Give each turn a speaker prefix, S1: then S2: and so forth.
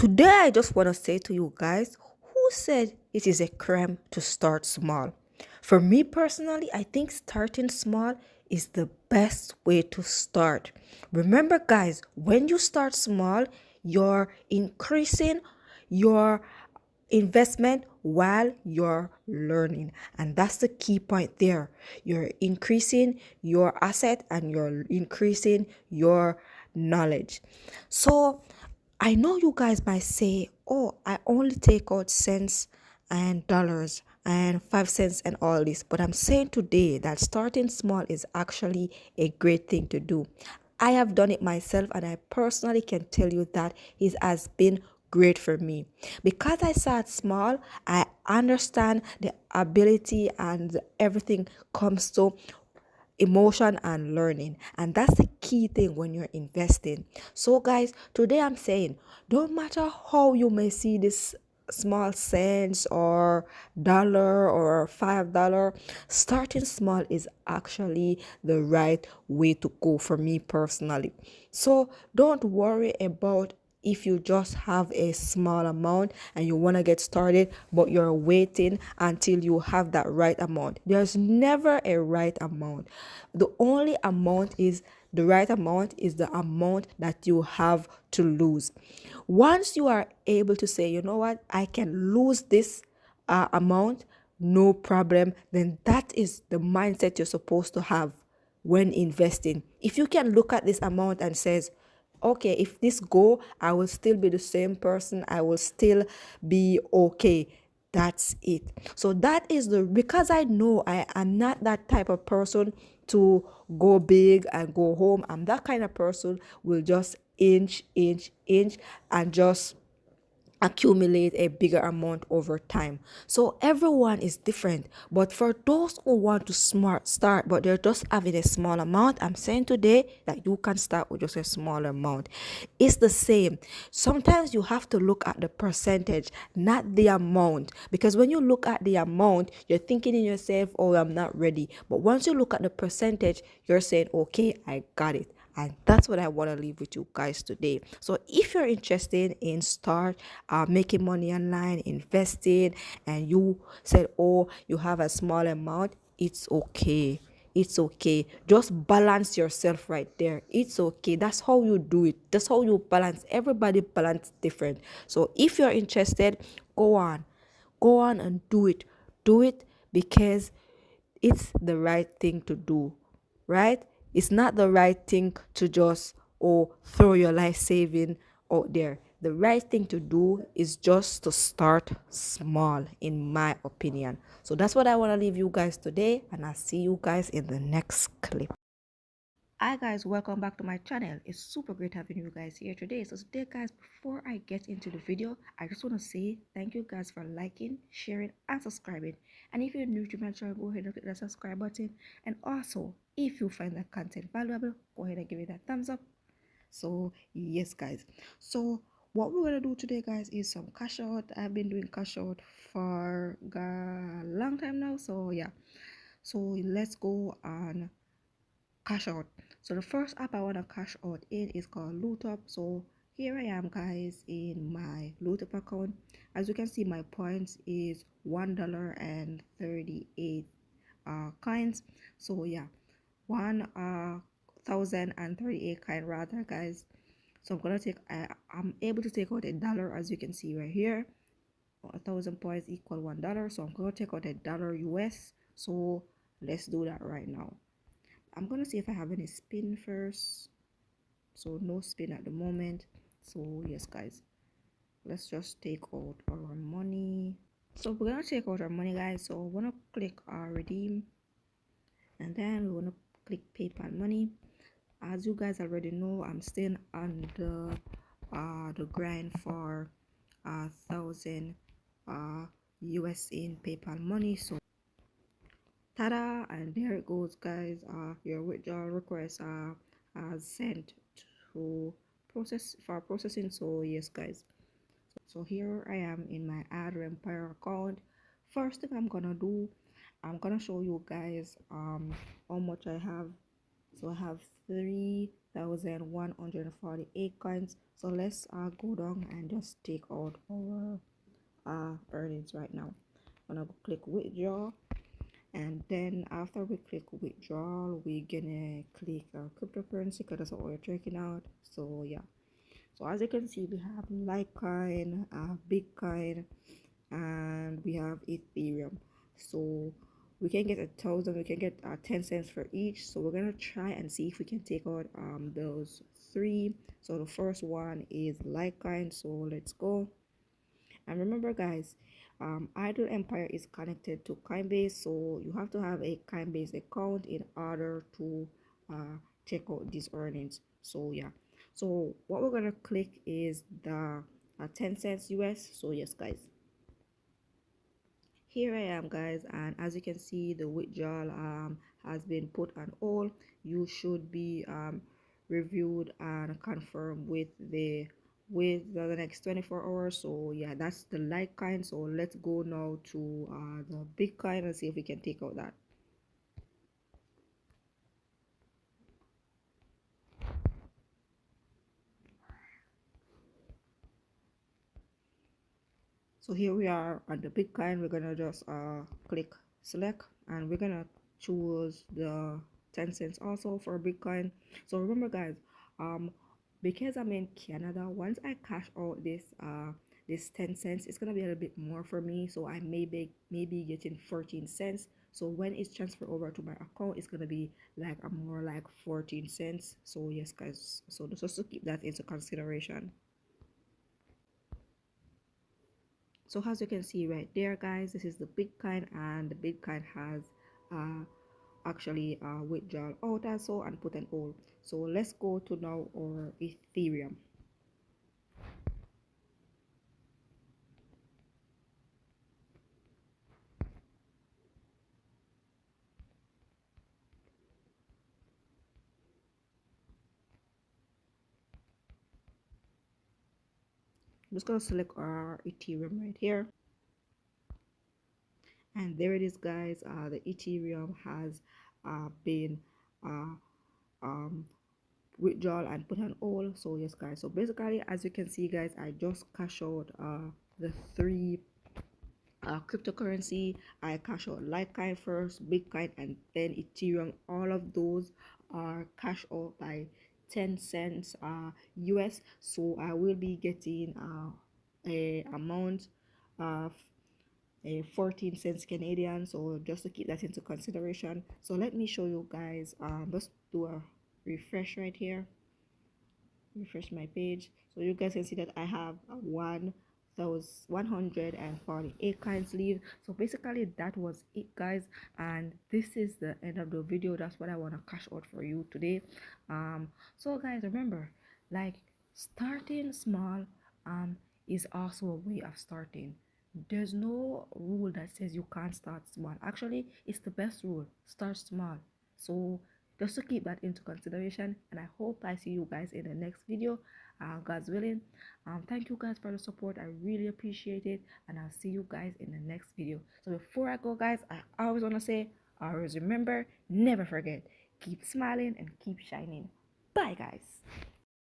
S1: Today, I just want to say to you guys, who said it is a crime to start small? For me personally, I think starting small is the best way to start. Remember, guys, when you start small, you're increasing your investment while you're learning, and that's the key point there. You're increasing your asset and you're increasing your knowledge. So I know you guys might say, oh, I only take out cents and dollars and 5 cents and all this, but I'm saying today that starting small is actually a great thing to do. I have done it myself, and I personally can tell you that it has been great for me. Because I start small, I understand the ability and everything comes to emotion and learning, and that's the key thing when you're investing. So guys, today I'm saying, don't matter how you may see this small cents or dollar or $5, starting small is actually the right way to go for me personally. So don't worry about if you just have a small amount and you want to get started, but you're waiting until you have that right amount. There's never a right amount. The only amount is the right amount is the amount that you have to lose. Once you are able to say, you know what, I can lose this amount, no problem, then that is the mindset you're supposed to have when investing. If you can look at this amount and says, okay, if this go, I will still be the same person, I will still be okay, that's it. So that is the, because I know I am not that type of person to go big and go home. I'm that kind of person will just inch and just accumulate a bigger amount over time. So everyone is different, but for those who want to smart start but they're just having a small amount, I'm saying today that you can start with just a small amount. It's the same. Sometimes you have to look at the percentage, not the amount, because when you look at the amount, you're thinking in yourself, oh, I'm not ready. But once you look at the percentage, you're saying, okay, I got it. And that's what I want to leave with you guys today. So if you're interested in start making money online, investing, and you said, oh, you have a small amount, it's okay. It's okay. Just balance yourself right there. It's okay. That's how you do it. That's how you balance. Everybody balance different. So if you're interested, go on. Go on and do it. Do it because it's the right thing to do, right? It's not the right thing to just throw your life saving out there. The right thing to do is just to start small, in my opinion. So that's what I want to leave you guys today, and I'll see you guys in the next clip. Hi guys, welcome back to my channel. It's super great having you guys here today. So today guys, before I get into the video, I just want to say thank you guys for liking, sharing, and subscribing. And if you're new to my channel, go ahead and click that subscribe button. And also, if you find that content valuable, go ahead and give it that thumbs up. So yes guys, so what we're gonna do today guys is some cash out. I've been doing cash out for a long time now, so yeah. So let's go on cash out. So the first app I want to cash out in is called Lootup. So here I am guys in my Lootup account. As you can see, my points is $1.38 coins. So yeah, 1,038 coin rather guys. So I'm gonna take I'm able to take out $1, as you can see right here. 1,000 points equal $1, so I'm gonna take out $1 US. So let's do that right now. I'm gonna see if I have any spin first. So no spin at the moment. So yes guys, let's just take out our money. So we're gonna take out our money guys. So we're gonna click redeem, and then we wanna click PayPal money. As you guys already know, I'm still on the grind for 1,000 US in PayPal money. So tada, and there it goes guys. Your withdrawal request sent to processing. So yes guys, so here I am in my Payeer account. First thing I'm gonna do, I'm gonna show you guys how much I have So I have 3,148 coins. So let's go down and just take out our earnings right now. I'm gonna click withdraw, and then after we click withdrawal, we're gonna click cryptocurrency because that's what we're checking out. So yeah, so as you can see, we have Litecoin, Bitcoin, and we have Ethereum. So we can get 1,000, we can get 10 cents for each. So we're gonna try and see if we can take out those three. So the first one is Litecoin, so let's go. And remember guys, Idle Empire is connected to Coinbase, so you have to have a Coinbase account in order to check out these earnings. So yeah, so what we're gonna click is the 10 cents US. So yes guys, here I am guys, and as you can see, the withdrawal has been put on hold. You should be reviewed and confirmed with the next 24 hours. So yeah, that's the Litecoin. So let's go now to the Bitcoin and see if we can take out that. So here we are on the Bitcoin. We're gonna just click select, and we're gonna choose the 10 cents also for Bitcoin. So remember guys, because I'm in Canada, once I cash out this 10 cents, it's gonna be a little bit more for me. So I maybe getting 14 cents. So when it's transferred over to my account, it's gonna be like a more like 14 cents. So yes guys, so just to keep that into consideration. So as you can see right there guys, this is the Bitcoin, and the Bitcoin has uh actually withdrawn out also and put an hold. So let's go to now our Ethereum. I'm just gonna select our Ethereum right here, and there it is guys. The Ethereum has been uh, um, withdrawn and put on hold. So yes guys, so basically as you can see guys, I just cash out the three cryptocurrency. I cash out Litecoin first, Bitcoin, and then Ethereum. All of those are cash out by 10 cents US. So I will be getting a amount of 14 cents Canadian. So just to keep that into consideration. So let me show you guys. Let's do a refresh right here, refresh my page, so you guys can see that I have 1,148 coins leave. So basically that was it guys, and this is the end of the video. That's what I want to cash out for you today. So guys, remember, like, starting small is also a way of starting. There's no rule that says you can't start small. Actually, it's the best rule: start small. So just to keep that into consideration, and I hope I see you guys in the next video, God's willing. Thank you guys for the support. I really appreciate it, and I'll see you guys in the next video. So before I go guys, I always want to say, always remember, never forget, keep smiling and keep shining. Bye guys.